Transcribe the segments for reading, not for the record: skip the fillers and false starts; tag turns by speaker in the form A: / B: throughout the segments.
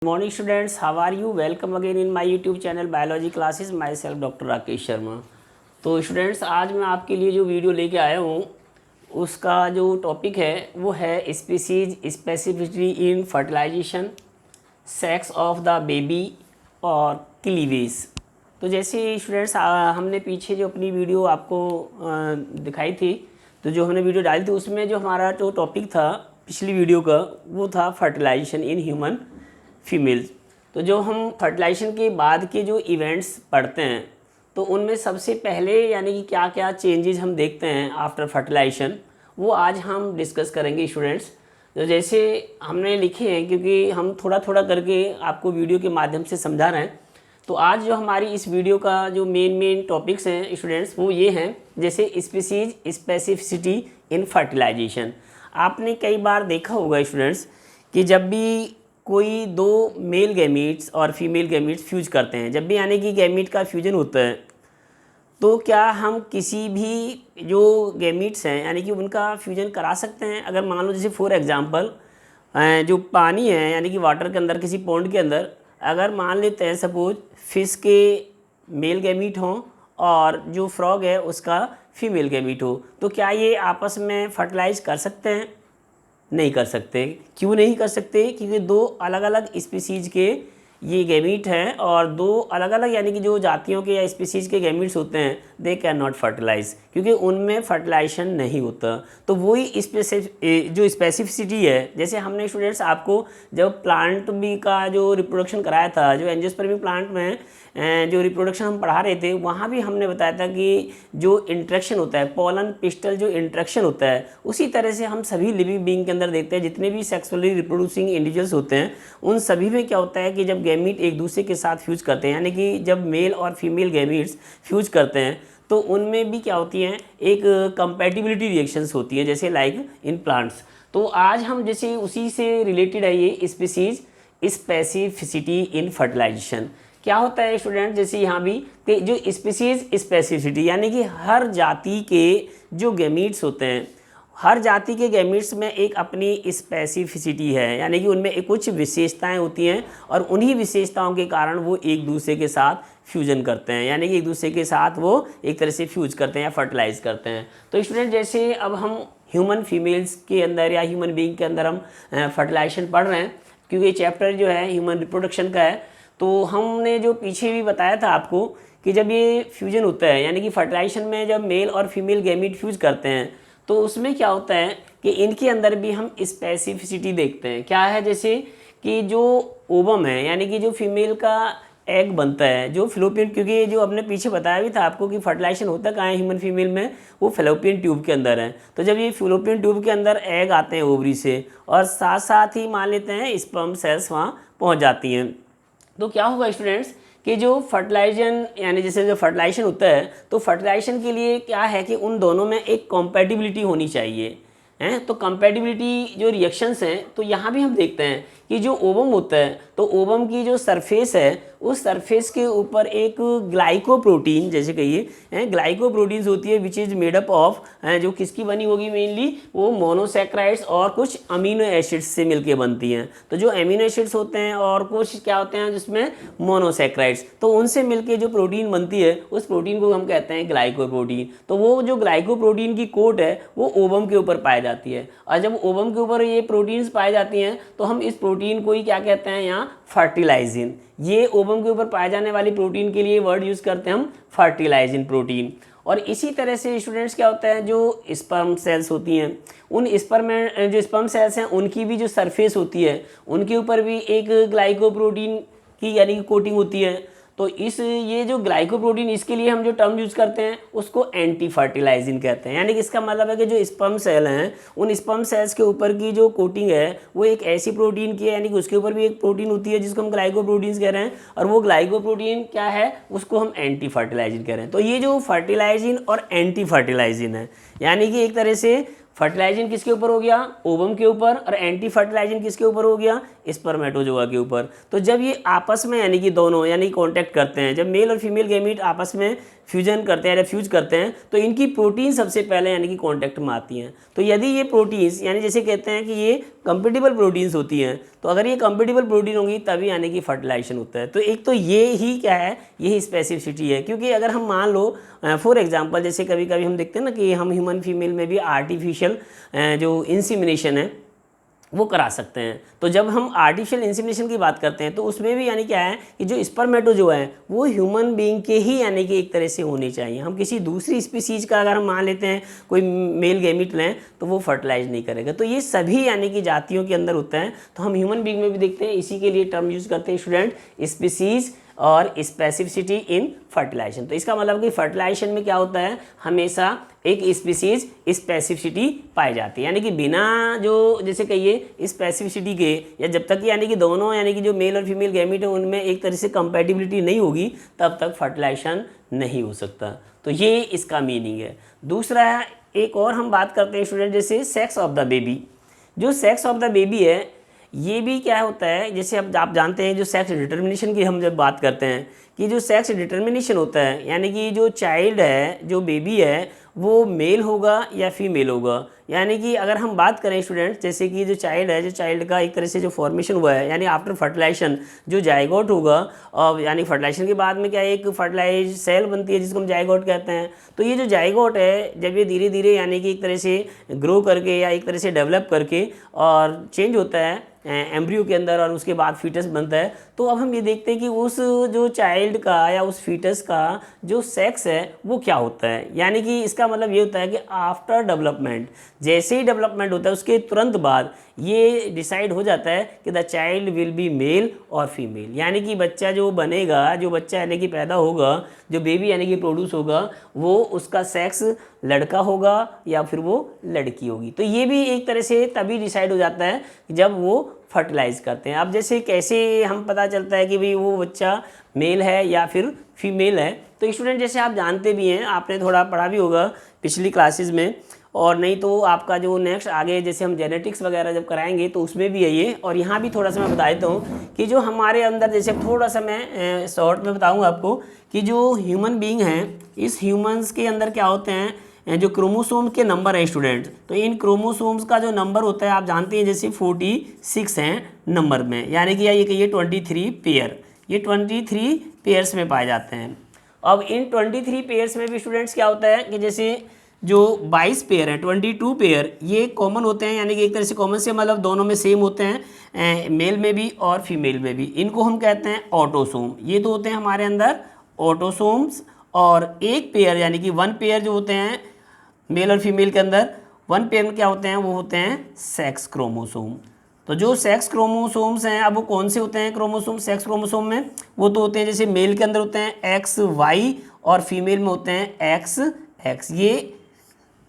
A: Morning students, how are you? Welcome again in my YouTube channel biology classes. Myself doctor Rakesh Sharma. तो students, आज मैं आपके लिए जो वीडियो लेके आया हूँ उसका जो टॉपिक है वो है species specificity in fertilisation, sex of the baby और क्लीवेज। तो जैसे स्टूडेंट्स हमने पीछे जो अपनी वीडियो आपको दिखाई थी, तो जो हमने वीडियो डाली थी उसमें जो हमारा जो टॉपिक था पिछली वीडियो का वो था फर्टिलाइजेशन इन ह्यूमन फीमेल्स। तो जो हम फर्टिलाइजेशन के बाद के जो इवेंट्स पढ़ते हैं तो उनमें सबसे पहले यानी कि क्या क्या चेंजेस हम देखते हैं आफ्टर फर्टिलाइजेशन, वो आज हम डिस्कस करेंगे स्टूडेंट्स। तो जैसे हमने लिखे हैं, क्योंकि हम थोड़ा थोड़ा करके आपको वीडियो के माध्यम से समझा रहे हैं, तो आज जो हमारी इस वीडियो का जो मेन टॉपिक्स हैं स्टूडेंट्स वो ये हैं। जैसे स्पीसीज स्पेसिफिसिटी इन फर्टिलाइजेशन। आपने कई बार देखा होगा स्टूडेंट्स कि जब भी कोई दो मेल गैमीट्स और फीमेल गैमीट्स फ्यूज करते हैं, जब भी यानी कि गैमीट का फ्यूजन होता है, तो क्या हम किसी भी जो गैमीट्स हैं यानी कि उनका फ्यूजन करा सकते हैं? अगर मान लो जैसे फॉर एग्जांपल जो पानी है यानी कि वाटर के अंदर, किसी पॉन्ड के अंदर अगर मान लेते हैं सपोज फिश के मेल गैमीट हों और जो फ्रॉग है उसका फीमेल गैमीट हो, तो क्या ये आपस में फर्टिलाइज कर सकते हैं? नहीं कर सकते। क्यों नहीं कर सकते? क्योंकि दो अलग अलग स्पीसीज के ये गैमीट हैं और दो अलग अलग यानी कि जो जातियों के या स्पीसीज के गैमीट्स होते हैं दे कैन नॉट फर्टिलाइज, क्योंकि उनमें फर्टिलाइजेशन नहीं होता। तो वही जो स्पेसिफिसिटी है, जैसे हमने स्टूडेंट्स आपको जब प्लांट भी का जो रिप्रोडक्शन कराया था, जो एंजियोस्पर्मी प्लांट में जो रिप्रोडक्शन हम पढ़ा रहे थे, वहाँ भी हमने बताया था कि जो इंट्रैक्शन होता है, पोलन पिस्टल जो इंट्रैक्शन होता है, उसी तरह से हम सभी लिविंग बीइंग के अंदर देखते हैं। जितने भी सेक्सुअली रिप्रोड्यूसिंग इंडिविजुअल्स होते हैं उन सभी में क्या होता है कि जब गैमीट एक दूसरे के साथ फ्यूज करते हैं, यानी कि जब मेल और फीमेल गैमीट्स फ्यूज करते हैं, तो उनमें भी क्या होती हैं, एक कंपैटिबिलिटी रिएक्शंस होती है, जैसे लाइक इन प्लांट्स। तो आज हम जैसे उसी से रिलेटेड है ये स्पीसीज स्पेसिफिसिटी इन फर्टिलाइजेशन। क्या होता है स्टूडेंट, जैसे यहाँ भी कि जो स्पीसीज स्पेसिफिसिटी यानी कि हर जाति के जो गैमीट्स होते हैं, हर जाति के गैमीट्स में एक अपनी स्पेसिफिसिटी है, यानी कि उनमें एक कुछ विशेषताएं होती हैं और उन्हीं विशेषताओं के कारण वो एक दूसरे के साथ फ्यूजन करते हैं, यानी कि एक दूसरे के साथ वो एक तरह से फ्यूज करते हैं या फर्टिलाइज करते हैं। तो स्टूडेंट, जैसे अब हम ह्यूमन फीमेल्स के अंदर या ह्यूमन बीइंग के अंदर हम फर्टिलाइजेशन पढ़ रहे हैं, क्योंकि ये चैप्टर जो है ह्यूमन रिप्रोडक्शन का है, तो हमने जो पीछे भी बताया था आपको कि जब ये फ्यूजन होता है यानी कि फर्टिलाइजेशन में जब मेल और फीमेल गैमीट फ्यूज करते हैं, तो उसमें क्या होता है कि इनके अंदर भी हम स्पेसिफिसिटी देखते हैं। क्या है, जैसे कि जो ओवम है यानी कि जो फीमेल का एग बनता है, जो फिलोपियन, क्योंकि जो हमने पीछे बताया भी था आपको कि फर्टिलाइजेशन होता कहाँ है ह्यूमन फीमेल में, वो फिलोपियन ट्यूब के अंदर है। तो जब ये फिलोपियन ट्यूब के अंदर एग आते हैं ओवरी से, और साथ साथ ही मान लेते हैं स्पर्म सेल्स वहाँ पहुँच जाती हैं, तो क्या होगा स्टूडेंट्स कि जो फर्टिलाइजेशन यानी जैसे जो फर्टिलाइजेशन होता है, तो फर्टिलाइजेशन के लिए क्या है कि उन दोनों में एक कॉम्पैटिबिलिटी होनी चाहिए हैं। तो कंपैटिबिलिटी जो रिएक्शंस हैं, तो यहाँ भी हम देखते हैं कि जो ओवम होता है, तो ओवम की जो सरफेस है उस सरफेस के ऊपर एक ग्लाइकोप्रोटीन, जैसे कहिए ग्लाइकोप्रोटीन्स होती है, which is made up of, जो किसकी बनी होगी मेनली, वो मोनोसैक्राइड्स और कुछ अमीनो एसिड्स से मिलके बनती हैं। तो जो अमीनो एसिड्स होते हैं और कुछ क्या होते हैं जिसमें मोनोसैक्राइड्स, तो उनसे मिलके जो प्रोटीन बनती है उस प्रोटीन को हम कहते हैं ग्लाइकोप्रोटीन। तो वो जो ग्लाइकोप्रोटीन की कोट है वो ओवम के ऊपर पाई जाती है, और जब ओवम के ऊपर ये प्रोटीन्स पाई जाती हैं तो हम इस प्रोटीन को ही क्या कहते हैं यहाँ, फर्टिलाइजिन। ये ओवम के ऊपर पाए जाने वाली प्रोटीन के लिए वर्ड यूज़ करते हैं हम फर्टिलाइजिन प्रोटीन। और इसी तरह से स्टूडेंट्स क्या होता है, जो स्पर्म सेल्स होती हैं, उन स्पर्म में जो स्पर्म सेल्स हैं उनकी भी जो सरफेस होती है उनके ऊपर भी एक ग्लाइकोप्रोटीन की यानी कि कोटिंग होती है। तो ये जो ग्लाइकोप्रोटीन, इसके लिए हम जो टर्म यूज़ करते हैं उसको एंटी फर्टिलाइजिन कहते हैं। यानी कि इसका मतलब है कि जो स्पर्म सेल हैं उन स्पर्म सेल्स के ऊपर की जो कोटिंग है वो एक ऐसी प्रोटीन की है, यानी कि उसके ऊपर भी एक प्रोटीन होती है जिसको हम ग्लाइकोप्रोटीन्स कह रहे हैं, और वो ग्लाइकोप्रोटीन क्या है, उसको हम एंटी फर्टिलाइजिन कह रहे हैं। तो ये जो फर्टिलाइजिन और एंटी फर्टिलाइजिन है, यानी कि एक तरह से फर्टिलाइजिन किसके ऊपर हो गया, ओवम के ऊपर, और एंटी फर्टिलाइजिन किसके ऊपर हो गया, स्पर्मेटोजोआ के ऊपर। तो जब ये आपस में यानी कि दोनों यानी कांटेक्ट करते हैं, जब मेल और फीमेल गैमीट आपस में फ्यूजन करते हैं या फ्यूज करते हैं तो इनकी प्रोटीन सबसे पहले यानी कि कांटेक्ट में आती हैं। तो यदि ये प्रोटीन्स यानी जैसे कहते हैं कि ये कंपेटिबल प्रोटीन्स होती हैं, तो अगर ये कंपेटिबल प्रोटीन होंगी तभी यानी कि फर्टिलाइजेशन होता है। तो एक तो ये ही क्या है, यही स्पेसिफिसिटी है। क्योंकि अगर हम मान लो फॉर एग्जांपल जैसे कभी कभी हम देखते हैं ना कि हम ह्यूमन फीमेल में भी आर्टिफिशियल जो इंसीमिनेशन है वो करा सकते हैं। तो जब हम आर्टिफिशियल इंसेमिनेशन की बात करते हैं तो उसमें भी यानी क्या है कि जो स्पर्मेटो जो है वो ह्यूमन बीइंग के ही यानी कि एक तरह से होने चाहिए। हम किसी दूसरी स्पीसीज का अगर हम मान लेते हैं कोई मेल गैमीट लें तो वो फर्टिलाइज नहीं करेगा। तो ये सभी यानी कि जातियों के अंदर होता है। तो हम ह्यूमन बीइंग में भी देखते हैं, इसी के लिए टर्म यूज करते हैं स्टूडेंट, स्पीसीज और स्पेसिफिसिटी इन फर्टिलाइजेशन। तो इसका मतलब कि फर्टिलाइजेशन में क्या होता है, हमेशा एक स्पीसीज स्पेसिफिसिटी पाई जाती है। यानी कि बिना जो जैसे कहिए स्पेसिफिसिटी के, या जब तक यानी कि दोनों यानी कि जो मेल और फीमेल गैमीट है उनमें एक तरह से कंपैटिबिलिटी नहीं होगी तब तक फर्टिलाइजेशन नहीं हो सकता। तो ये इसका मीनिंग है। दूसरा एक और हम बात करते हैं स्टूडेंट, जैसे सेक्स ऑफ द बेबी। जो सेक्स ऑफ द बेबी है ये भी क्या होता है, जैसे अब आप जानते हैं जो सेक्स डिटर्मिनेशन की हम जब बात करते हैं कि जो सेक्स डिटर्मिनेशन होता है यानी कि जो चाइल्ड है, जो बेबी है, वो मेल होगा या फीमेल होगा। यानी कि अगर हम बात करें स्टूडेंट, जैसे कि जो चाइल्ड है, जो चाइल्ड का एक तरह से जो फॉर्मेशन हुआ है यानी आफ्टर फर्टिलाइजेशन जो जाइगोट होगा, और यानी फर्टिलाइजेशन के बाद में क्या एक फर्टिलाइज सेल बनती है जिसको हम जाइगोट कहते हैं। तो ये जो जाइगोट है जब ये धीरे धीरे यानी कि एक तरह से ग्रो करके या एक तरह से डेवलप करके और चेंज होता है एम्ब्रियो के अंदर और उसके बाद फीटस बनता है, तो अब हम ये देखते हैं कि उस जो चाइल्ड का या उस फीटस का जो सेक्स है वो क्या होता है। यानी कि इसका मतलब ये होता है कि आफ्टर डेवलपमेंट, जैसे ही डेवलपमेंट होता है उसके तुरंत बाद ये डिसाइड हो जाता है कि the child will be male और फीमेल। यानी कि बच्चा जो बनेगा, जो बच्चा यानी कि पैदा होगा, जो बेबी यानी कि प्रोड्यूस होगा, वो उसका सेक्स लड़का होगा या फिर वो लड़की होगी। तो ये भी एक तरह से तभी डिसाइड हो जाता है जब वो फर्टिलाइज करते हैं। अब जैसे कैसे हम पता चलता है कि भाई वो बच्चा मेल है या फिर फीमेल है, तो स्टूडेंट जैसे आप जानते भी हैं, आपने थोड़ा पढ़ा भी होगा पिछली क्लासेस में, और नहीं तो आपका जो नेक्स्ट आगे जैसे हम जेनेटिक्स वगैरह जब कराएंगे तो उसमें भी है ये। और यहाँ भी थोड़ा सा मैं बता देता हूँ कि जो हमारे अंदर, जैसे थोड़ा सा मैं शॉर्ट में बताऊँगा आपको कि जो ह्यूमन बीइंग हैं, इस ह्यूमंस के अंदर क्या होते हैं, जो क्रोमोसोम के नंबर है स्टूडेंट, तो इन क्रोमोसोम्स का जो नंबर होता है आप जानते हैं जैसे 46 हैं नंबर में, यानी कि ये कहिए 23 पेयर, ये 23 पेयर्स में पाए जाते हैं। अब इन 23 पेयर्स में भी स्टूडेंट्स क्या होता है कि जैसे जो 22 पेयर हैं, 22 पेयर ये कॉमन होते हैं, यानी कि एक तरह से कॉमन से मतलब दोनों में सेम होते हैं, मेल में भी और फीमेल में भी। इनको हम कहते हैं ऑटोसोम। ये तो होते हैं हमारे अंदर ऑटोसोम्स। और एक पेयर यानी कि 1 पेयर जो होते हैं मेल और फीमेल के अंदर, 1 पेयर में क्या होते हैं, वो होते हैं सेक्स क्रोमोसोम। तो जो सेक्स क्रोमोसोम्स हैं, अब वो कौन से होते हैं क्रोमोसोम सेक्स क्रोमोसोम में, वो तो होते हैं जैसे मेल के अंदर होते हैं XY और फीमेल में होते हैं XX, ये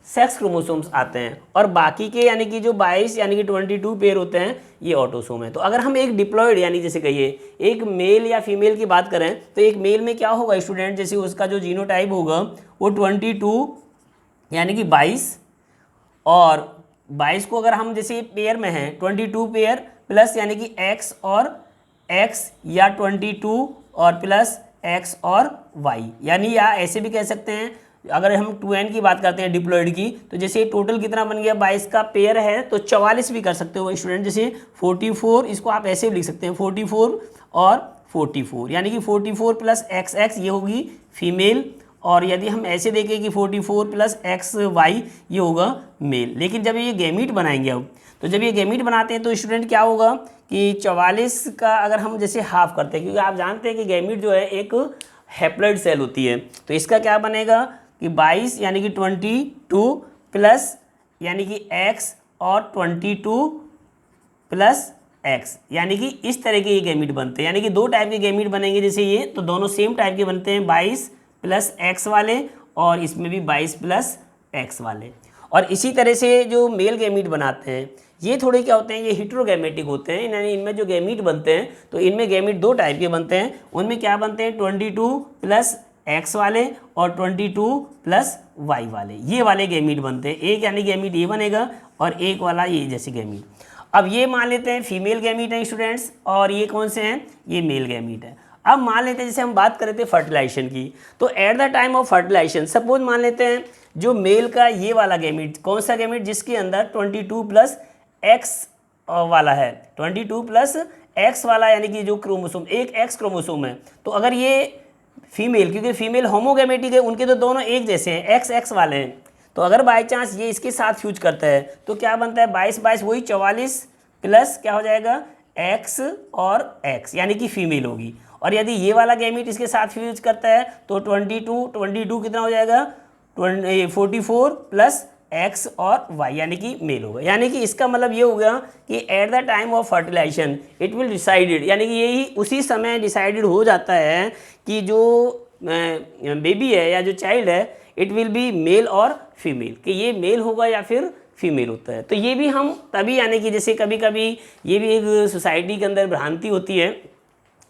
A: सेक्स क्रोमोसोम्स आते हैं। और बाकी के यानी कि जो 22 यानी कि 22 पेयर होते हैं ये ऑटोसोम है। तो अगर हम एक डिप्लॉयड यानी जैसे कहिए एक मेल या फीमेल की बात करें तो एक मेल में क्या होगा स्टूडेंट, जैसे उसका जो जीनोटाइप होगा वो 22 यानी कि 22, और 22 को अगर हम जैसे पेयर में हैं 22 पेयर प्लस यानी कि X और X या 22 और प्लस X और Y, यानी या ऐसे भी कह सकते हैं अगर हम 2n की बात करते हैं डिप्लॉयड की, तो जैसे टोटल कितना बन गया 22 का पेयर है तो 44 भी कर सकते हो स्टूडेंट। जैसे 44, इसको आप ऐसे भी लिख सकते हैं 44 और 44, यानी कि 44 प्लस XX ये होगी फीमेल, और यदि हम ऐसे देखें कि 44 प्लस XY ये होगा मेल। लेकिन जब ये गैमीट बनाएंगे अब, तो जब ये गैमीट बनाते हैं तो स्टूडेंट क्या होगा कि 44 का अगर हम जैसे हाफ करते हैं, क्योंकि आप जानते हैं कि गैमीट जो है एक हैप्लॉइड सेल होती है, तो इसका क्या बनेगा कि 22 यानी कि 22 प्लस यानी कि X और 22 प्लस X, यानी कि इस तरह के ये गैमीट बनते हैं। यानी कि 2 टाइप के गैमीट बनेंगे जैसे ये, तो दोनों सेम टाइप के बनते हैं 22 प्लस X वाले, और इसमें भी 22 प्लस X वाले। और इसी तरह से जो मेल गैमीट बनाते हैं ये थोड़े क्या होते हैं, ये हिट्रोगैमेटिक होते हैं। यानी इनमें जो गैमीट बनते हैं तो इनमें गैमीट 2 टाइप के बनते हैं। उनमें क्या बनते हैं 22 प्लस X वाले और 22 प्लस Y वाले, ये वाले गैमीट बनते हैं। एक यानी गैमीट ये बनेगा और एक वाला ये जैसे गैमीट। अब ये मान लेते हैं फीमेल गैमीट है स्टूडेंट्स, और ये कौन से हैं, ये मेल गैमीट है। अब मान लेते हैं जैसे हम बात कर रहे थे फर्टिलाइजेशन की, तो at the time of fertilisation suppose मान लेते हैं जो मेल का ये वाला गैमीट, कौन सा गैमीट, जिसके अंदर 22 प्लस एक्स वाला है, 22 प्लस एक्स वाला, यानी कि जो क्रोमोसोम, एक एक्स क्रोमोसोम है। तो अगर ये फीमेल, क्योंकि फीमेल होमोगैमेटिक है, उनके तो दोनों एक जैसे हैं, एक्स एक्स वाले हैं, तो अगर बाई चांस ये इसके साथ फ्यूज करता है तो क्या बनता है, 22 वही 44 प्लस क्या हो जाएगा, एक्स और एक्स, यानी कि फीमेल होगी। और यदि ये वाला गैमीट इसके साथ फ्यूज करता है तो 22 कितना हो जाएगा, 44 प्लस एक्स और वाई, यानी कि मेल होगा। यानी कि इसका मतलब ये हो गया कि at the time of fertilisation it will decided, यानी कि यही उसी समय डिसाइडेड हो जाता है कि जो बेबी है या जो चाइल्ड है इट विल बी मेल और फीमेल, कि ये मेल होगा या फिर फीमेल होता है। तो ये भी हम तभी, यानी कि जैसे कभी कभी ये भी एक सोसाइटी के अंदर भ्रांति होती है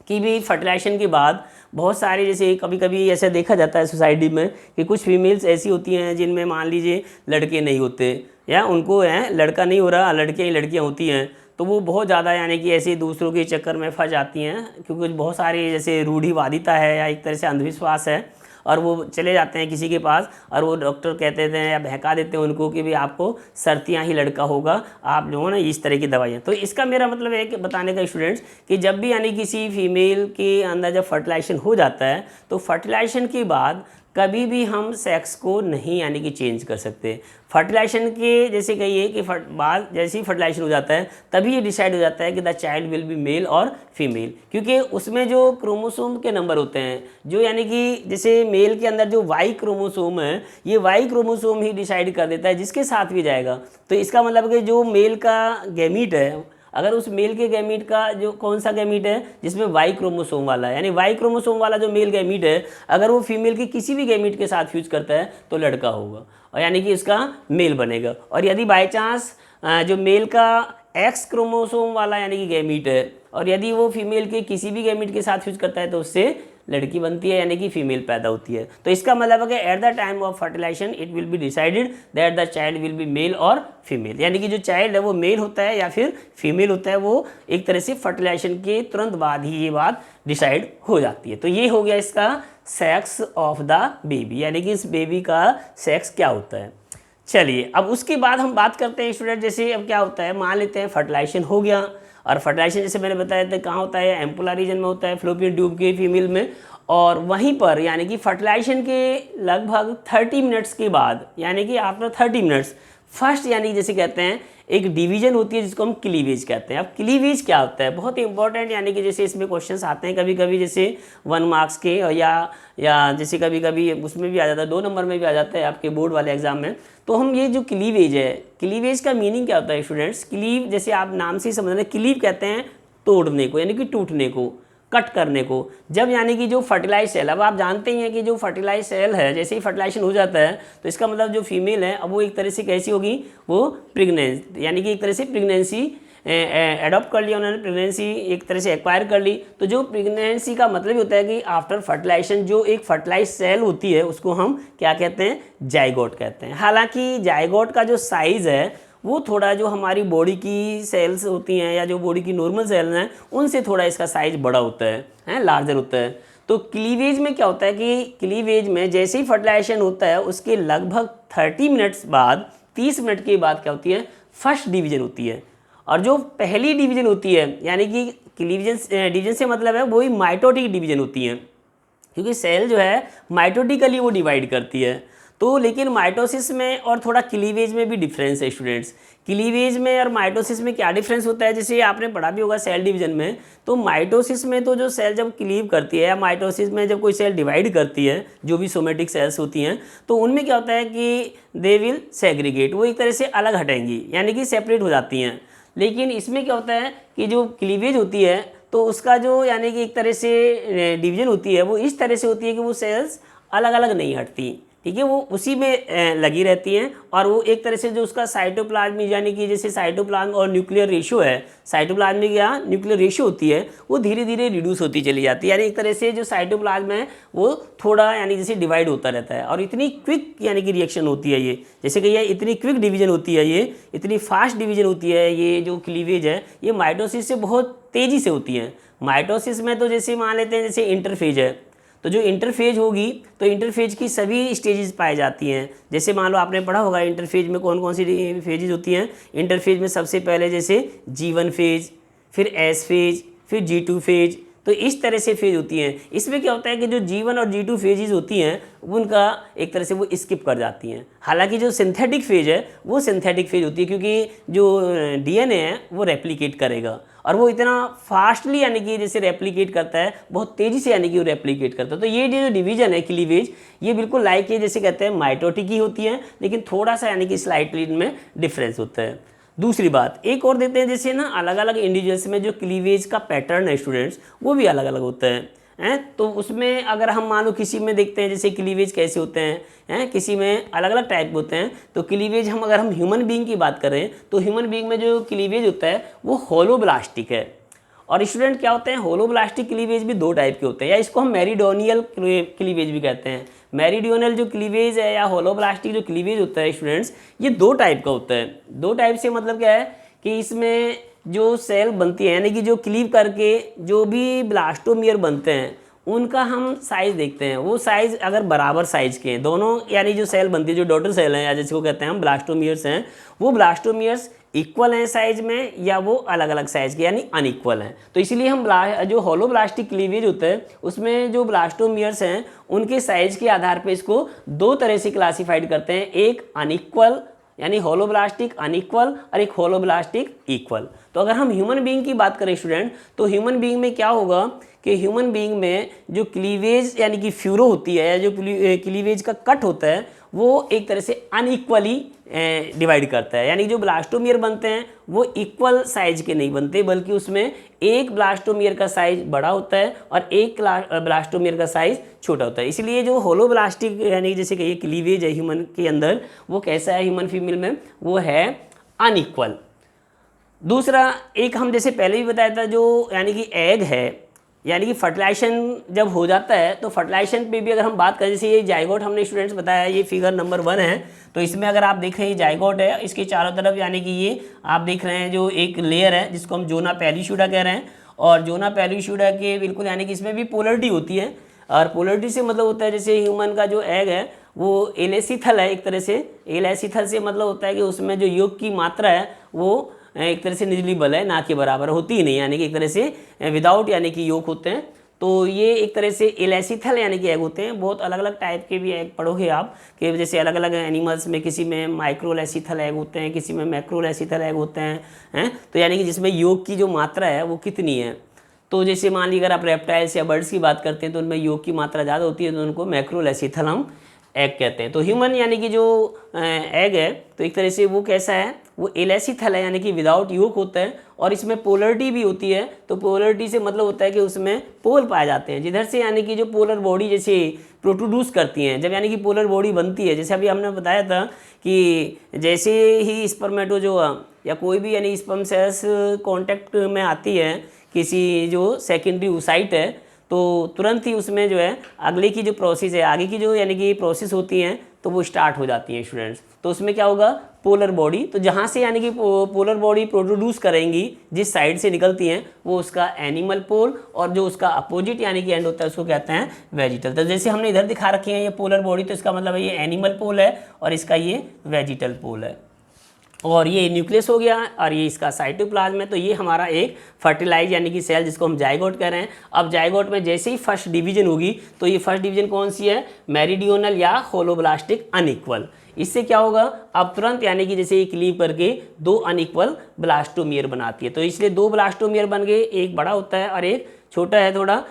A: कि भी फर्टिलाइजेशन के बाद बहुत सारे, जैसे कभी कभी ऐसा देखा जाता है सोसाइटी में कि कुछ फीमेल्स ऐसी होती हैं जिनमें मान लीजिए लड़के नहीं होते, या उनको है लड़का नहीं हो रहा, लड़के ही लड़कियां होती हैं, तो वो बहुत ज़्यादा यानी कि ऐसे दूसरों के चक्कर में फंस जाती हैं, क्योंकि बहुत सारी जैसे रूढ़िवादिता है या एक तरह से अंधविश्वास है, और वो चले जाते हैं किसी के पास और वो डॉक्टर कहते थे या बहका देते हैं उनको कि भाई आपको सर्दियाँ ही लड़का होगा, आप जो है ना इस तरह की दवाइयाँ। तो इसका मेरा मतलब है कि बताने का स्टूडेंट्स कि जब भी यानी किसी फीमेल के अंदर जब फर्टिलाइजेशन हो जाता है तो फर्टिलाइजेशन के बाद कभी भी हम सेक्स को नहीं यानी कि चेंज कर सकते। फर्टिलाइजेशन के जैसे कहिए कि बाद जैसे ही फर्टिलाइजेशन हो जाता है तभी ये डिसाइड हो जाता है कि the child will be male और फीमेल, क्योंकि उसमें जो क्रोमोसोम के नंबर होते हैं, जो यानी कि जैसे मेल के अंदर जो वाई क्रोमोसोम है, ये वाई क्रोमोसोम ही डिसाइड कर देता है जिसके साथ भी जाएगा। तो इसका मतलब कि जो मेल का गैमीट है, अगर उस मेल के गैमीट का जो कौन सा गैमीट है जिसमें वाई क्रोमोसोम वाला है, यानी वाई क्रोमोसोम वाला जो मेल गैमीट है, अगर वो फीमेल के किसी भी गैमीट के साथ फ्यूज करता है तो लड़का होगा, और यानी कि इसका मेल बनेगा। और यदि बाई चांस जो मेल का एक्स क्रोमोसोम वाला यानी कि गैमीट है, और यदि वो फीमेल के किसी भी गैमीट के साथ फ्यूज करता है तो उससे लड़की बनती है, यानी कि फीमेल पैदा होती है। तो इसका मतलब है कि at the time of fertilisation it will be decided that the child will be male और फीमेल, यानी कि जो चाइल्ड है वो मेल होता है या फिर फीमेल होता है, वो एक तरह से फर्टिलाइजेशन के तुरंत बाद ही ये बात डिसाइड हो जाती है। तो ये हो गया इसका सेक्स ऑफ द बेबी, यानी कि इस बेबी का सेक्स क्या होता है। चलिए अब उसके बाद हम बात करते हैं स्टूडेंट, जैसे अब क्या होता है, मान लेते हैं फर्टिलाइजेशन हो गया, और फर्टिलाइजेशन जैसे मैंने बताया था कहाँ होता है, एम्पुलर रीजन में होता है, फ्लोपियन ट्यूब के फीमेल में, और वहीं पर यानी कि फर्टिलाइजेशन के लगभग 30 मिनट्स के बाद, यानी कि आफ्टर 30 मिनट्स फर्स्ट, यानी जैसे कहते हैं एक डिवीजन होती है जिसको हम क्लीवेज कहते हैं। अब क्लीवेज क्या होता है, बहुत इंपॉर्टेंट, यानी कि जैसे इसमें क्वेश्चंस आते हैं कभी कभी जैसे 1 मार्क्स के, या जैसे कभी कभी उसमें भी आ जाता है, 2 नंबर में भी आ जाता है आपके बोर्ड वाले एग्जाम में। तो हम ये जो क्लीवेज है, क्लीवेज का मीनिंग क्या होता है स्टूडेंट्स, क्लीव जैसे आप नाम से ही समझ रहे हैं, क्लीव कहते हैं तोड़ने को, यानी कि टूटने को, कट करने को। जब यानी कि जो फर्टिलाइज सेल, अब आप जानते ही हैं कि जो फर्टिलाइज सेल है जैसे ही फर्टिलाइजेशन हो जाता है तो इसका मतलब जो फीमेल है अब वो एक तरह से कैसी होगी, वो प्रेग्नेंट, यानी कि एक तरह से प्रेगनेंसी एडॉप्ट कर लिया उन्होंने, प्रेगनेंसी एक तरह से एक्वायर कर ली। तो जो प्रेगनेंसी का मतलब होता है कि आफ्टर फर्टिलाइजेशन जो एक फर्टिलाइज सेल होती है उसको हम क्या कहते हैं, जाइगोट कहते हैं। हालांकि जाइगोट का जो साइज़ है वो थोड़ा जो हमारी बॉडी की सेल्स होती हैं या जो बॉडी की नॉर्मल सेल्स हैं उनसे थोड़ा इसका साइज बड़ा होता है, लार्जर होता है। तो क्लीवेज में क्या होता है कि क्लीवेज में जैसे ही फर्टिलाइजेशन होता है उसके लगभग 30 मिनट्स बाद, 30 मिनट के बाद क्या होती है, फर्स्ट डिवीजन होती है। और जो पहली डिवीजन होती है, यानी कि डिवीजन से मतलब है वही माइटोटिक डिवीजन होती है, क्योंकि सेल जो है माइटोटिकली वो डिवाइड करती है। तो लेकिन माइटोसिस में और थोड़ा क्लीवेज में भी डिफरेंस है स्टूडेंट्स। क्लीवेज में और माइटोसिस में क्या डिफरेंस होता है, जैसे आपने पढ़ा भी होगा सेल डिवीजन में, तो माइटोसिस में तो जो सेल जब क्लीव करती है या माइटोसिस में जब कोई सेल डिवाइड करती है, जो भी सोमेटिक सेल्स होती हैं, तो उनमें क्या होता है कि दे विल सेग्रीगेट, वो एक तरह से अलग हटेंगी, यानी कि सेपरेट हो जाती हैं। लेकिन इसमें क्या होता है कि जो क्लीवेज होती है तो उसका जो यानी कि एक तरह से डिवीजन होती है वो इस तरह से होती है कि वो सेल्स अलग अलग नहीं हटती, ठीक है, वो उसी में लगी रहती हैं। और वो एक तरह से जो उसका साइटोप्लाज्म यानी कि जैसे साइटोप्लाज्म और न्यूक्लियर रेशियो है, साइटोप्लाज्मिक या न्यूक्लियर रेशियो होती है वो धीरे धीरे रिड्यूस होती चली जाती है, यानी एक तरह से जो साइटोप्लाज्म है वो थोड़ा यानी जैसे डिवाइड होता रहता है। और इतनी क्विक यानी कि रिएक्शन होती है ये, जैसे कि ये इतनी क्विक डिवीजन होती है, ये इतनी फास्ट डिवीजन होती है, ये जो क्लीवेज है ये माइटोसिस से बहुत तेज़ी से होती हैं। माइटोसिस में तो जैसे मान लेते हैं जैसे इंटरफेज है, तो जो इंटरफेज होगी तो इंटरफेज की सभी स्टेजेस पाई जाती हैं। जैसे मान लो आपने पढ़ा होगा इंटरफेज में कौन कौन सी फेजेज होती हैं। इंटरफेज में सबसे पहले जैसे G1 फेज, फिर S फेज, फिर G2 फेज, तो इस तरह से फेज होती हैं। इसमें क्या होता है कि जो G1 और G2 फेजेज होती हैं उनका एक तरह से वो स्किप कर जाती हैं। हालांकि जो सिंथेटिक फेज है वो सिंथेटिक फेज होती है, क्योंकि जो DNA है वो रेप्लिकेट करेगा और वो इतना फास्टली यानी कि जैसे रेप्लिकेट करता है, बहुत तेज़ी से यानी कि वो रेप्लिकेट करता है। तो ये जो डिवीजन है क्लीवेज, ये बिल्कुल लाइक ये जैसे कहते हैं माइटोटिक ही होती है, लेकिन थोड़ा सा यानी कि स्लाइटली इनमें डिफरेंस होता है। दूसरी बात एक और देते हैं, जैसे ना अलग अलग इंडिविजुअल्स में जो क्लीवेज का पैटर्न है स्टूडेंट्स, वो भी अलग अलग होता है। तो उसमें अगर हम मान लो किसी में देखते हैं जैसे क्लीवेज कैसे होते हैं, किसी में अलग अलग टाइप होते हैं। तो क्लीवेज हम अगर हम ह्यूमन बीइंग की बात करें तो ह्यूमन बीइंग में जो क्लीवेज होता है वो होलोब्लास्टिक है। और स्टूडेंट क्या होते हैं, होलोब्लास्टिक क्लीवेज भी दो टाइप के होते हैं, या इसको हम मेरिडोनियल क्लीवेज भी कहते हैं। मेरिडियोनल जो क्लीवेज है या होलोब्लास्टिक जो क्लीवेज होता है स्टूडेंट्स, ये दो टाइप का होता है। दो टाइप से मतलब क्या है कि इसमें जो सेल बनती है यानी कि जो क्लीव करके जो भी ब्लास्टोमियर बनते हैं उनका हम साइज़ देखते हैं। वो साइज़ अगर बराबर साइज़ के हैं दोनों, यानी जो सेल बनती है जो डॉटर सेल हैं या जिसको कहते हैं हम ब्लास्टोमियर्स हैं, वो ब्लास्टोमियर्स इक्वल हैं साइज़ में या वो अलग अलग साइज़ के यानी अनइक्वल हैं। तो इसीलिए हम जो होलोब्लास्टिक क्लीवेज होता है उसमें जो ब्लास्टोमियर्स हैं उनके साइज़ के आधार पर इसको दो तरह से क्लासीफाइड करते हैं, एक अनइक्वल यानी होलोब्लास्टिक अनइक्वल और एक होलोब्लास्टिक इक्वल। तो अगर हम ह्यूमन बीइंग की बात करें स्टूडेंट, तो ह्यूमन बीइंग में क्या होगा कि ह्यूमन बीइंग में जो क्लीवेज यानी कि फ्यूरो होती है या जो क्लीवेज का कट होता है वो एक तरह से अनइक्वली डिवाइड करता है। यानी जो ब्लास्टोमियर बनते हैं वो इक्वल साइज के नहीं बनते, बल्कि उसमें एक ब्लास्टोमियर का साइज बड़ा होता है और एक ब्लास्टोमियर का साइज छोटा होता है। इसलिए जो होलोब्लास्टिक यानी जैसे कि ये क्लीवेज है ह्यूमन के अंदर, वो कैसा है ह्यूमन फीमेल में, वो है अनइक्वल। दूसरा एक हम जैसे पहले भी बताया था जो यानी कि एग है, यानी कि फर्टिलाइजेशन जब हो जाता है तो फर्टिलाइजेशन पे भी अगर हम बात करें, जैसे ये जाइगोट हमने स्टूडेंट्स बताया, ये फिगर नंबर 1 है। तो इसमें अगर आप देख रहे हैं ये जाइगोट है, इसके चारों तरफ यानी कि ये आप देख रहे हैं जो एक लेयर है जिसको हम जोना पैलिस्यूडा कह रहे हैं। और जोना पैलिस्यूडा के बिल्कुल यानी कि इसमें भी पोलरिटी होती है, और पोलरिटी से मतलब होता है जैसे ह्यूमन का जो एग है वो एलेसिथल है एक तरह से। एलेसिथल से मतलब होता है कि उसमें जो योग की मात्रा है वो एक तरह से निजिबल है, ना के बराबर होती ही नहीं, यानी कि एक तरह से विदाउट यानी कि योग होते हैं। तो ये एक तरह से एलेसिथल यानी कि एग होते हैं। बहुत अलग अलग टाइप के भी एग पढ़ोगे आप कि जैसे अलग अलग एनिमल्स में किसी में माइक्रोलेसिथल एग होते हैं, किसी में मैक्रोलेसिथल एग होते हैं। तो यानी कि जिसमें योग की जो मात्रा है वो कितनी है। तो जैसे मान लीजिए अगर आप रेप्टाइल्स या बर्ड्स की बात करते हैं तो उनमें योग की मात्रा ज़्यादा होती है, तो उनको मैक्रोलेसिथल हम एग कहते हैं। तो ह्यूमन यानी कि जो एग है तो एक तरह से वो कैसा है, वो एलेसिथल है यानी कि विदाउट योग होता है, और इसमें पोलरिटी भी होती है। तो पोलरिटी से मतलब होता है कि उसमें पोल पाए जाते हैं, जिधर से यानी कि जो पोलर बॉडी जैसे प्रोट्रूड्यूस करती हैं, जब यानी कि पोलर बॉडी बनती है। जैसे अभी हमने बताया था कि जैसे ही स्पर्मेटोजोआ या कोई भी यानी स्पर्म सेल्स कॉन्टैक्ट में आती है किसी जो सेकेंडरी ओसाइट है, तो तुरंत ही उसमें जो है अगले की जो प्रोसेस है, आगे की जो यानी कि प्रोसेस होती हैं तो वो स्टार्ट हो जाती हैं स्टूडेंट्स। तो उसमें क्या होगा, पोलर बॉडी, तो जहाँ से यानी कि पोलर बॉडी प्रोड्यूस करेंगी, जिस साइड से निकलती हैं वो उसका एनिमल पोल, और जो उसका अपोजिट यानी कि एंड होता है उसको कहते हैं वेजिटल। तो जैसे हमने इधर दिखा रखे हैं ये पोलर बॉडी, तो इसका मतलब है ये एनिमल पोल है और इसका ये वेजिटल पोल है, और ये न्यूक्लियस हो गया और ये इसका साइटोप्लाज्म है। तो ये हमारा एक फर्टिलाइज यानी कि सेल जिसको हम जाइगोट कह रहे हैं। अब जाइगोट में जैसे ही फर्स्ट डिवीजन होगी तो ये फर्स्ट डिवीजन कौन सी है, मेरिडियोनल या होलोब्लास्टिक अनइक्वल। इससे क्या होगा, अब तुरंत यानी कि जैसे एक लीव करके दो अनइक्वल ब्लास्टोमियर बनाती है। तो इसलिए दो ब्लास्टोमियर बन गए, एक बड़ा होता है और एक छोटा है, थोड़ा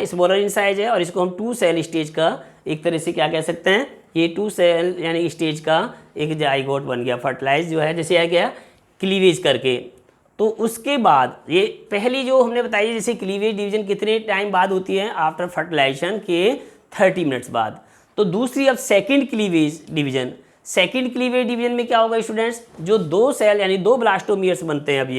A: स्मॉलर इन साइज है, और इसको हम 2 सेल स्टेज का एक तरह से क्या कह सकते हैं, ये 2 सेल यानी स्टेज का एक जाइगोट बन गया। फर्टिलाइज जो है जैसे आ गया क्लीवेज करके। तो उसके बाद ये पहली जो हमने बताई जैसे क्लीवेज डिवीजन कितने टाइम बाद होती है, आफ्टर फर्टिलाइजेशन के 30 मिनट्स बाद। तो दूसरी अब second cleavage division. Second cleavage division में क्या होगा स्टूडेंट्स, जो 2 सेल यानी 2 ब्लास्टोमियर्स बनते हैं। अब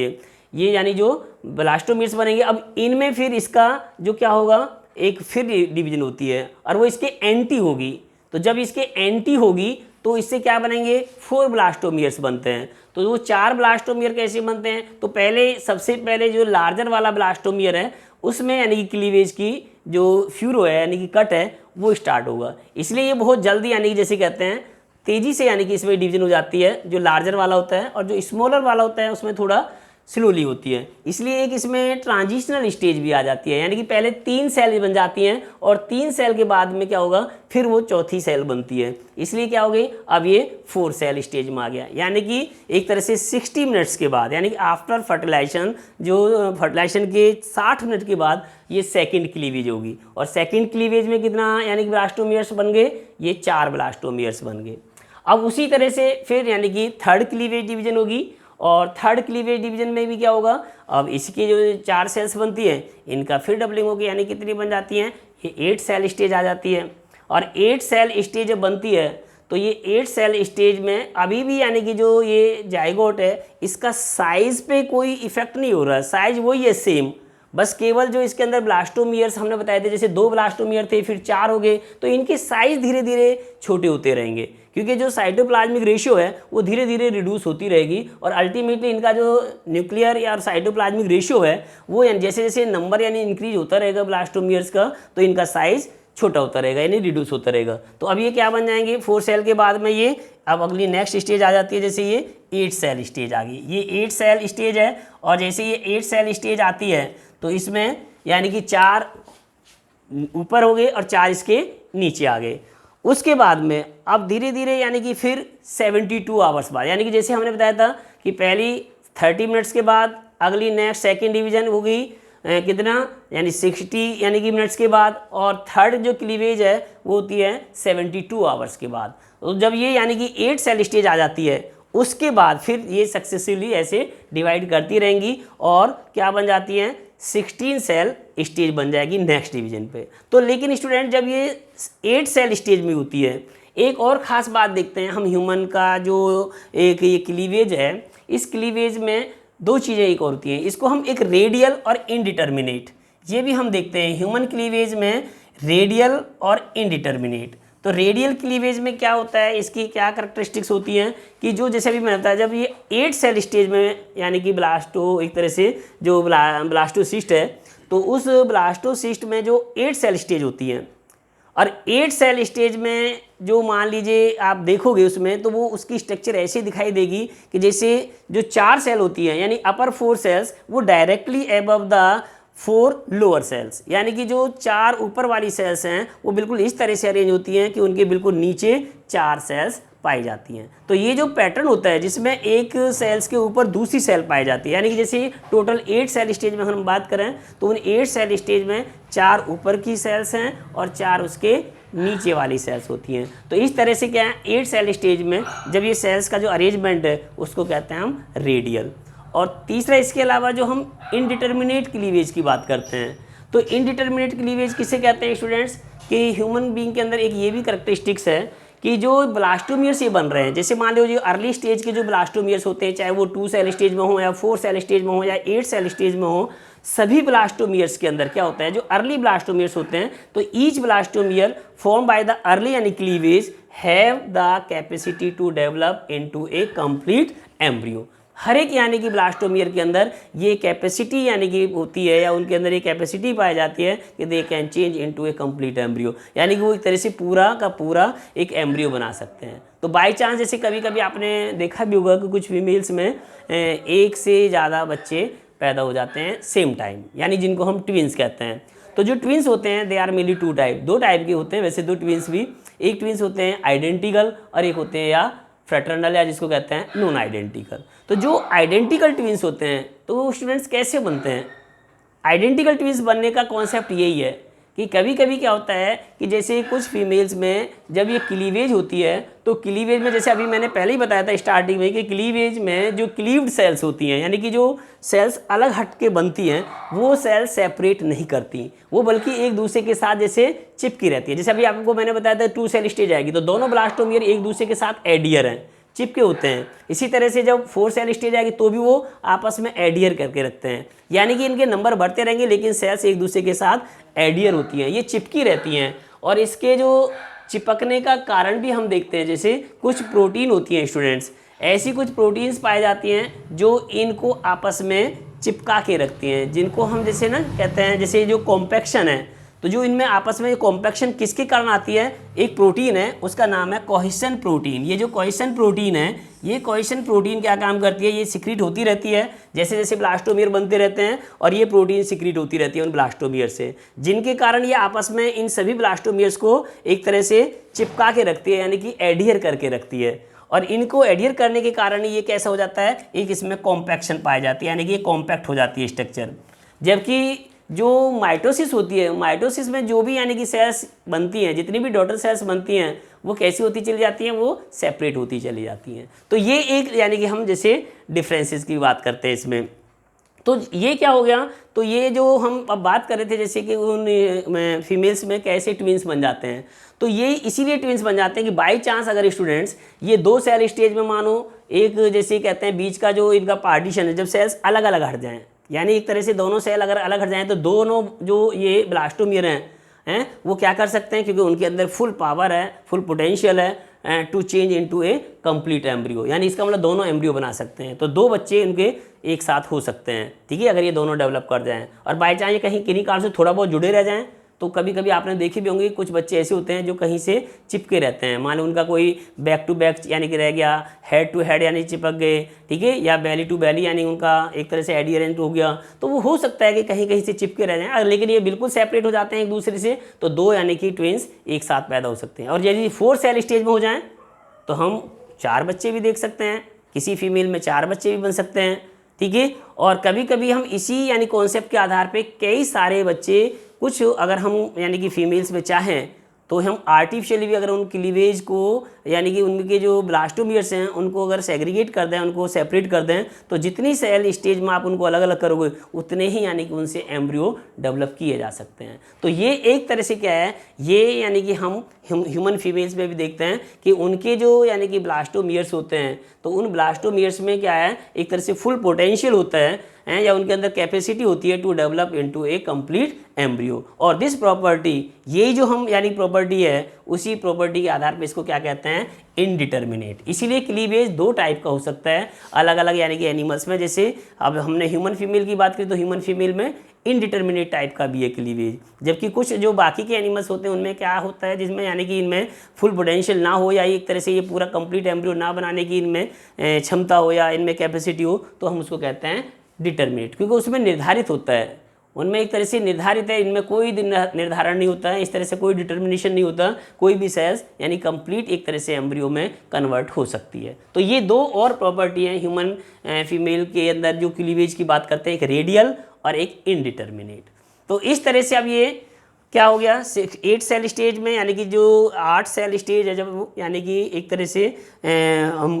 A: ये यानी जो ब्लास्टोमियर्स बनेंगे, अब इनमें फिर इसका जो क्या होगा, एक फिर डिवीजन होती है और वो इसके एंटी होगी। तो जब इसके एंटी होगी तो इससे क्या बनेंगे, 4 ब्लास्टोमियर्स बनते हैं। तो वो 4 ब्लास्टोमियर कैसे बनते हैं, तो पहले सबसे पहले जो लार्जर वाला ब्लास्टोमियर है उसमें यानी कि क्लीवेज की जो फ्यूरो है यानी कि कट है वो स्टार्ट होगा। इसलिए ये बहुत जल्दी यानी कि जैसे कहते हैं तेज़ी से यानी कि इसमें डिवीजन हो जाती है, जो लार्जर वाला होता है, और जो स्मॉलर वाला होता है उसमें थोड़ा स्लोली होती है। इसलिए एक इसमें ट्रांजिशनल स्टेज भी आ जाती है, यानी कि पहले 3 सेल बन जाती हैं और 3 सेल के बाद में क्या होगा, फिर वो चौथी सेल बनती है। इसलिए क्या हो गई, अब ये 4 सेल स्टेज में आ गया। यानी कि एक तरह से 60 मिनट्स के बाद, यानी कि आफ्टर फर्टिलाइजेशन, जो फर्टिलाइजेशन के 60 मिनट के बाद ये सेकंड क्लीवेज होगी। और सेकंड क्लीवेज में कितना यानी कि ब्लास्टोमियर्स बन गए, ये 4 ब्लास्टोमियर्स बन गए। अब उसी तरह से फिर यानी कि थर्ड क्लीवेज डिवीजन होगी, और थर्ड क्लीवेज डिवीजन में भी क्या होगा, अब इसकी जो 4 सेल्स बनती हैं इनका फिर डबलिंग होगी, यानी कितनी बन जाती हैं, ये 8 सेल स्टेज आ जाती है। और 8 सेल स्टेज जब बनती है तो ये 8 सेल स्टेज में अभी भी यानी कि जो ये जाइगोट है इसका साइज पे कोई इफेक्ट नहीं हो रहा है, साइज वही है सेम, बस केवल जो इसके अंदर ब्लास्टोमियर्स हमने बताए थे, जैसे 2 ब्लास्टोमियर थे फिर 4 हो गए, तो इनके साइज धीरे धीरे छोटे होते रहेंगे, क्योंकि जो साइटोप्लाज्मिक रेशियो है वो धीरे धीरे रिड्यूस होती रहेगी। और अल्टीमेटली इनका जो न्यूक्लियर या साइटोप्लाज्मिक रेशियो है वो जैसे जैसे नंबर यानी इंक्रीज होता रहेगा ब्लास्टोमियर्स का, तो इनका साइज छोटा होता रहेगा यानी रिड्यूस होता रहेगा। तो अब ये क्या बन जाएंगे, 4 सेल के बाद में ये अब अगली नेक्स्ट स्टेज आ जाती है, जैसे ये 8 सेल स्टेज आ गई। ये 8 सेल स्टेज है, और जैसे ये 8 सेल स्टेज आती है तो इसमें यानी कि 4 ऊपर हो गए और 4 इसके नीचे आ गए। उसके बाद में अब धीरे धीरे यानी कि फिर 72 आवर्स बाद, यानी कि जैसे हमने बताया था कि पहली 30 मिनट्स के बाद अगली नेक्स्ट सेकेंड डिवीजन हो गई कितना, यानी 60 यानी कि मिनट्स के बाद, और थर्ड जो क्लीवेज है वो होती है 72 आवर्स के बाद। तो जब ये यानी कि 8 सेल स्टेज आ जाती है उसके बाद फिर ये सक्सेसिवली ऐसे डिवाइड करती रहेंगी और क्या बन जाती हैं, 16 सेल स्टेज बन जाएगी नेक्स्ट डिवीजन पे। तो लेकिन स्टूडेंट जब ये 8 सेल स्टेज में होती है, एक और ख़ास बात देखते हैं हम, ह्यूमन का जो एक ये क्लीवेज है, इस क्लीवेज में 2 चीज़ें एक और होती हैं, इसको हम एक रेडियल और इनडिटर्मिनेट, ये भी हम देखते हैं ह्यूमन क्लीवेज में रेडियल और इनडिटर्मिनेट। तो रेडियल क्लीवेज में क्या होता है, इसकी क्या करैक्टरिस्टिक्स होती हैं कि जो जैसे अभी मैंने बताया, जब ये 8 सेल स्टेज में यानी कि ब्लास्टो एक तरह से जो ब्लास्टोसिस्ट है, तो उस ब्लास्टोसिस्ट में जो 8 सेल स्टेज होती हैं, और 8 सेल स्टेज में जो मान लीजिए आप देखोगे उसमें, तो वो उसकी स्ट्रक्चर ऐसे दिखाई देगी कि जैसे जो 4 सेल होती हैं यानी अपर 4 सेल्स वो directly above the 4 lower cells, यानी कि जो 4 ऊपर वाली सेल्स हैं वो बिल्कुल इस तरह से अरेंज होती हैं कि उनके बिल्कुल नीचे 4 सेल्स पाई जाती हैं। तो ये जो पैटर्न होता है जिसमें एक सेल्स के ऊपर दूसरी सेल पाई जाती है, यानी कि जैसे टोटल 8 सेल स्टेज में हम बात करें तो उन 8 सेल स्टेज में 4 ऊपर की सेल्स हैं और 4 उसके नीचे वाली सेल्स होती हैं। तो इस तरह से क्या है, 8 सेल स्टेज में जब ये सेल्स का जो अरेंजमेंट है उसको कहते हैं हम रेडियल। और तीसरा इसके अलावा जो हम इनडिटर्मिनेट क्लीवेज की बात करते हैं, तो इनडिटर्मिनेट क्लीवेज किसे कहते हैं स्टूडेंट्स, कि ह्यूमन बीइंग के अंदर एक ये भी करैक्टरिस्टिक्स है कि जो ब्लास्टोमियर्स ये बन रहे हैं, जैसे मान लो जो अर्ली स्टेज के जो ब्लास्टोमियर्स होते हैं, चाहे वो 2 सेल स्टेज में हो या 4 सेल स्टेज में हो या 8 सेल स्टेज में हो, सभी ब्लास्टोमियर्स के अंदर क्या होता है, जो अर्ली ब्लास्टोमियर्स होते हैं, तो each blastomere form by the early यानी cleavage have the capacity to develop into a complete embryo. हर एक यानी कि ब्लास्टोमियर के अंदर ये कैपेसिटी यानी कि होती है, या उनके अंदर ये कैपेसिटी पाई जाती है कि they can change into a complete embryo, यानी कि वो एक तरह से पूरा का पूरा एक एम्ब्रियो बना सकते हैं। तो बाई चांस जैसे कभी कभी आपने देखा भी होगा कि कुछ फीमेल्स में एक से ज़्यादा बच्चे पैदा हो जाते हैं सेम टाइम, यानी जिनको हम ट्विंस कहते हैं। तो जो ट्विंस होते हैं they are mainly 2 type, 2 type के होते हैं वैसे 2 ट्विंस भी। एक ट्विंस होते हैं आइडेंटिकल और एक होते हैं या फ्रेटर्नल, या जिसको कहते हैं नॉन आइडेंटिकल। तो जो आइडेंटिकल ट्विंस होते हैं तो वो स्टूडेंट्स कैसे बनते हैं, आइडेंटिकल ट्विंस बनने का कॉन्सेप्ट यही है कि कभी कभी क्या होता है कि जैसे कुछ फीमेल्स में जब ये क्लीवेज होती है, तो क्लीवेज में जैसे अभी मैंने पहले ही बताया था स्टार्टिंग में कि क्लीवेज में जो क्लीव्ड सेल्स होती हैं, यानी कि जो सेल्स अलग हट के बनती हैं, वो सेल्स सेपरेट नहीं करती, वो बल्कि एक दूसरे के साथ जैसे चिपकी रहती है। जैसे अभी आपको मैंने बताया था 2 सेल स्टेज आएगी तो दोनों ब्लास्टोमियर एक दूसरे के साथ एडियर हैं, चिपके होते हैं। इसी तरह से जब 4 सेल स्टेज आएगी तो भी वो आपस में एडियर करके रखते हैं, यानी कि इनके नंबर बढ़ते रहेंगे लेकिन सेल्स एक दूसरे के साथ एडियर होती हैं, ये चिपकी रहती हैं। और इसके जो चिपकने का कारण भी हम देखते हैं। जैसे कुछ प्रोटीन होती हैं स्टूडेंट्स, ऐसी कुछ प्रोटीन्स पाई जाती हैं जो इनको आपस में चिपका के रखती हैं, जिनको हम जैसे ना कहते हैं, जैसे जो कॉम्पैक्शन है, तो जो इनमें आपस में कॉम्पैक्शन किसके कारण आती है, एक प्रोटीन है उसका नाम है कोहेशन प्रोटीन। ये जो कोहेशन प्रोटीन है, ये कोहेशन प्रोटीन क्या काम करती है, ये सिक्रीट होती रहती है जैसे जैसे ब्लास्टोमियर बनते रहते हैं, और ये प्रोटीन सिक्रीट होती रहती है उन ब्लास्टोमियर से, जिनके कारण ये आपस में इन सभी ब्लास्टोमियर्स को एक तरह से चिपका के रखती है, यानी कि एडहियर करके रखती है। और इनको एडहियर करने के कारण ये कैसा हो जाता है, एक इसमें कॉम्पैक्शन पाई जाती है, यानी कि ये कॉम्पैक्ट हो जाती है स्ट्रक्चर। जबकि जो माइटोसिस होती है, माइटोसिस में जो भी यानी कि सेल्स बनती हैं, जितनी भी डॉटर सेल्स बनती हैं, वो कैसी होती चली जाती हैं, वो सेपरेट होती चली जाती हैं। तो ये एक यानी कि हम जैसे डिफरेंसेस की बात करते हैं इसमें। तो ये क्या हो गया, तो ये जो हम अब बात कर रहे थे जैसे कि उन फीमेल्स में कैसे ट्विंस बन जाते हैं, तो ये इसीलिए ट्विंस बन जाते हैं कि बाई चांस अगर स्टूडेंट्स ये 2 सेल स्टेज में मानो एक जैसे कहते हैं बीच का जो इनका पार्टीशन है, जब सेल्स अलग अलग हट जाएँ, यानी एक तरह से दोनों सेल अगर अलग हट जाएँ, तो दोनों जो ये ब्लास्टोमियर हैं वो क्या कर सकते हैं, क्योंकि उनके अंदर फुल पावर है, फुल पोटेंशियल है to change into a complete embryo, यानी इसका मतलब दोनों एम्ब्रियो बना सकते हैं। तो 2 बच्चे इनके एक साथ हो सकते हैं, ठीक है, अगर ये दोनों डेवलप कर जाएं। और बाई चांस ये कहीं किन्हीं कारण से थोड़ा बहुत जुड़े रह जाएं, तो कभी कभी आपने देखे भी होंगे कुछ बच्चे ऐसे होते हैं जो कहीं से चिपके रहते हैं, मान लो उनका कोई बैक टू बैक यानी कि रह गया, हेड टू हेड यानी चिपक गए, ठीक है, या बेली टू बेली यानी उनका एक तरह से एडियरेंट हो गया, तो वो हो सकता है कि कहीं कहीं से चिपके रह जाएं, लेकिन ये बिल्कुल सेपरेट हो जाते हैं एक दूसरे से, तो 2 यानी कि ट्विंस एक साथ पैदा हो सकते हैं। और यदि 4 सेल स्टेज में हो जाएँ तो हम 4 बच्चे भी देख सकते हैं, किसी फीमेल में 4 बच्चे भी बन सकते हैं, ठीक है। और कभी कभी हम इसी यानी कॉन्सेप्ट के आधार पे कई सारे बच्चे, कुछ अगर हम यानी कि फीमेल्स में चाहें तो हम आर्टिफिशियली भी अगर उन क्लीवेज को यानी कि उनके जो ब्लास्टोमियर्स हैं उनको अगर सेग्रीगेट कर दें, उनको सेपरेट कर दें, तो जितनी सेल स्टेज में आप उनको अलग अलग करोगे उतने ही यानी कि उनसे एम्ब्रियो डेवलप किए जा सकते हैं। तो ये एक तरह से क्या है, ये यानी कि हम ह्यूमन फीमेल्स में भी देखते हैं कि उनके जो यानी कि ब्लास्टोमियर्स होते हैं, तो उन ब्लास्टोमियर्स में क्या है, एक तरह से फुल पोटेंशियल होता है या उनके अंदर कैपेसिटी होती है to develop into a complete embryo. और दिस प्रॉपर्टी, यही जो हम यानी प्रॉपर्टी है, उसी प्रॉपर्टी के आधार पर इसको क्या कहते हैं, इनडिटर्मिनेट। इसीलिए क्लीवेज 2 टाइप का हो सकता है अलग अलग यानी कि एनिमल्स में। जैसे अब हमने ह्यूमन फीमेल की बात की, तो ह्यूमन फीमेल में इनडिटर्मिनेट टाइप का भी है क्लीवेज, जबकि कुछ जो बाकी के एनिमल्स होते हैं उनमें क्या होता है, जिसमें यानी कि इनमें फुल पोटेंशियल ना हो या एक तरह से ये पूरा कंप्लीट एम्ब्रियो ना बनाने की इनमें क्षमता हो या इनमें कैपेसिटी हो, तो हम उसको कहते हैं डिटर्मिनेट, क्योंकि उसमें निर्धारित होता है, उनमें एक तरह से निर्धारित है, इनमें कोई निर्धारण नहीं होता है, इस तरह से कोई डिटर्मिनेशन नहीं होता, कोई भी सेल्स यानी कंप्लीट एक तरह से एम्ब्रियो में कन्वर्ट हो सकती है। तो ये 2 और प्रॉपर्टी हैं ह्यूमन फीमेल के अंदर जो क्लीवेज की बात करते हैं, एक रेडियल और एक इनडिटर्मिनेट। तो इस तरह से अब ये क्या हो गया, 8 सेल स्टेज में यानी कि जो 8 सेल स्टेज है, जब यानी कि एक तरह से हम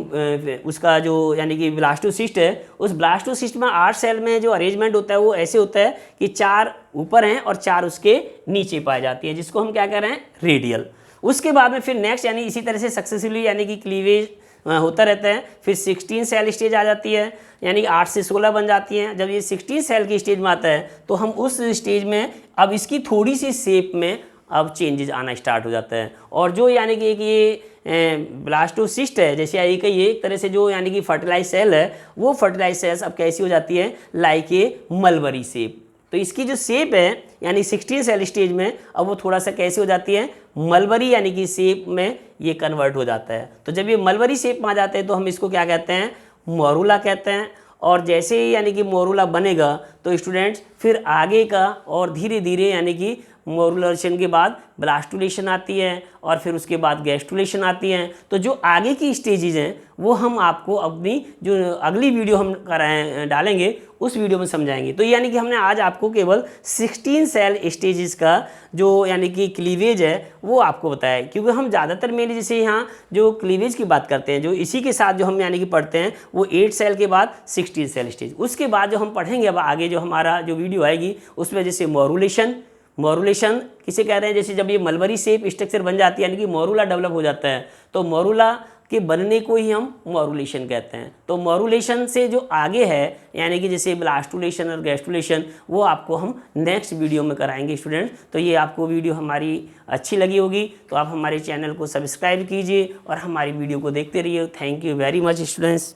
A: उसका जो यानी कि ब्लास्टोसिस्ट है, उस ब्लास्टोसिस्ट में 8 सेल में जो अरेंजमेंट होता है वो ऐसे होता है कि 4 ऊपर हैं और 4 उसके नीचे पाई जाती है, जिसको हम क्या कह रहे हैं, रेडियल। उसके बाद में फिर नेक्स्ट यानी इसी तरह से सक्सेसिवली यानी कि क्लीवेज होता रहता है। फिर 16 सेल स्टेज आ जाती है, यानी कि 8 से 16 बन जाती हैं। जब ये 16 सेल की स्टेज में आता है तो हम उस स्टेज में अब इसकी थोड़ी सी शेप में अब चेंजेस आना स्टार्ट हो जाता है। और जो यानी कि ये ब्लास्टोसिस्ट है, जैसे ये एक तरह से जो यानी कि फर्टिलाइज सेल है, वो फर्टिलाइज सेल्स अब कैसी हो जाती है, लाइक ए मलबरी शेप। तो इसकी जो शेप है यानी 16 सेल स्टेज में अब वो थोड़ा सा कैसे हो जाती है, मलबरी यानी कि शेप में ये कन्वर्ट हो जाता है। तो जब ये मलबरी शेप में आ जाते हैं तो हम इसको क्या कहते हैं, मोरूला कहते हैं। और जैसे ही यानी कि मोरूला बनेगा तो स्टूडेंट्स फिर आगे का और धीरे धीरे यानी कि मोरुलेशन के बाद ब्लास्टुलेशन आती है और फिर उसके बाद गैस्ट्रुलेशन आती है। तो जो आगे की स्टेजेज हैं वो हम आपको अपनी जो अगली वीडियो हम डालेंगे उस वीडियो में समझाएंगे। तो यानी कि हमने आज आपको केवल 16 सेल स्टेजेस का जो यानी कि क्लीवेज है वो आपको बताया है, क्योंकि हम ज़्यादातर मेरे जैसे यहाँ जो क्लीवेज की बात करते हैं, जो इसी के साथ जो हम यानी कि पढ़ते हैं वो 8 सेल के बाद 16 सेल स्टेज। उसके बाद जो हम पढ़ेंगे अब आगे जो हमारा जो वीडियो आएगी उसमें जैसे मोरुलेशन किसे कह रहे हैं, जैसे जब ये मलबरी शेप स्ट्रक्चर बन जाती है यानी कि मोरूला डेवलप हो जाता है, तो मोरूला के बनने को ही हम मॉरुलेशन कहते हैं। तो मॉरुलेशन से जो आगे है यानी कि जैसे ब्लास्टुलेशन और गैस्टुलेशन, वो आपको हम नेक्स्ट वीडियो में कराएंगे स्टूडेंट। तो ये आपको वीडियो हमारी अच्छी लगी होगी तो आप हमारे चैनल को सब्सक्राइब कीजिए और हमारी वीडियो को देखते रहिए। Thank you very much students.